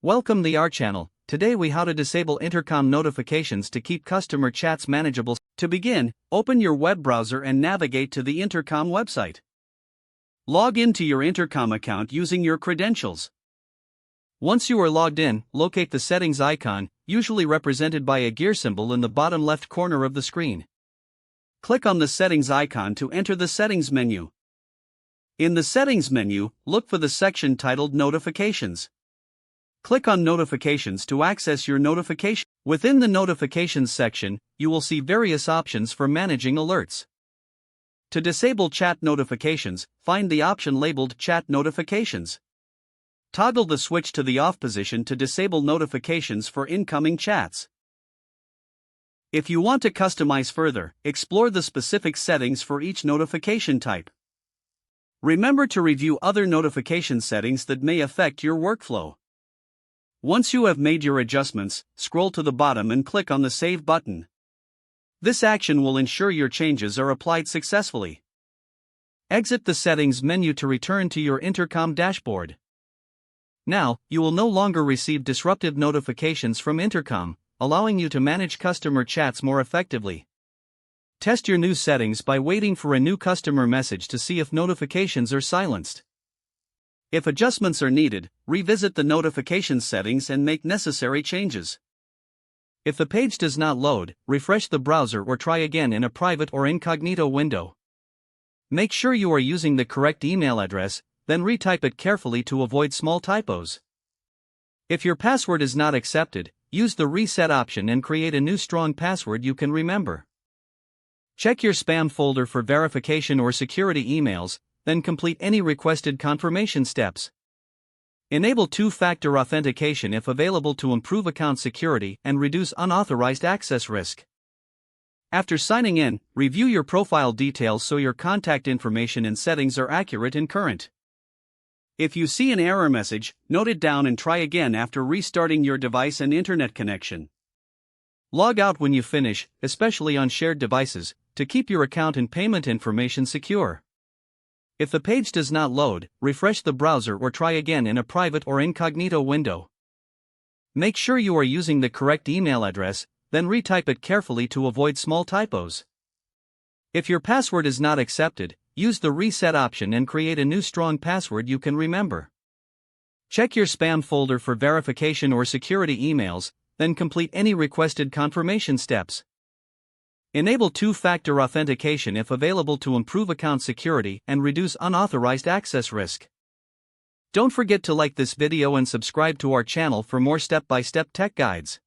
Welcome to our channel. Today we how to disable intercom notifications to keep customer chats manageable. To begin, open your web browser and navigate to the Intercom website. Log into your Intercom account using your credentials. Once you are logged in, locate the settings icon, usually represented by a gear symbol in the bottom left corner of the screen. Click on the settings icon to enter the settings menu. In the settings menu, look for the section titled Notifications. Click on Notifications to access your notification. Within the Notifications section, you will see various options for managing alerts. To disable chat notifications, find the option labeled Chat Notifications. Toggle the switch to the off position to disable notifications for incoming chats. If you want to customize further, explore the specific settings for each notification type. Remember to review other notification settings that may affect your workflow. Once you have made your adjustments, scroll to the bottom and click on the Save button. This action will ensure your changes are applied successfully. Exit the Settings menu to return to your Intercom dashboard. Now, you will no longer receive disruptive notifications from Intercom, allowing you to manage customer chats more effectively. Test your new settings by waiting for a new customer message to see if notifications are silenced. If adjustments are needed, revisit the notification settings and make necessary changes. If the page does not load, refresh the browser or try again in a private or incognito window. Make sure you are using the correct email address, then retype it carefully to avoid small typos. If your password is not accepted, use the reset option and create a new strong password you can remember. Check your spam folder for verification or security emails, then complete any requested confirmation steps. Enable two-factor authentication if available to improve account security and reduce unauthorized access risk. After signing in, review your profile details so your contact information and settings are accurate and current. If you see an error message, note it down and try again after restarting your device and internet connection. Log out when you finish, especially on shared devices, to keep your account and payment information secure. If the page does not load, refresh the browser or try again in a private or incognito window. Make sure you are using the correct email address, then retype it carefully to avoid small typos. If your password is not accepted, use the reset option and create a new strong password you can remember. Check your spam folder for verification or security emails, then complete any requested confirmation steps. Enable two-factor authentication if available to improve account security and reduce unauthorized access risk. Don't forget to like this video and subscribe to our channel for more step-by-step tech guides.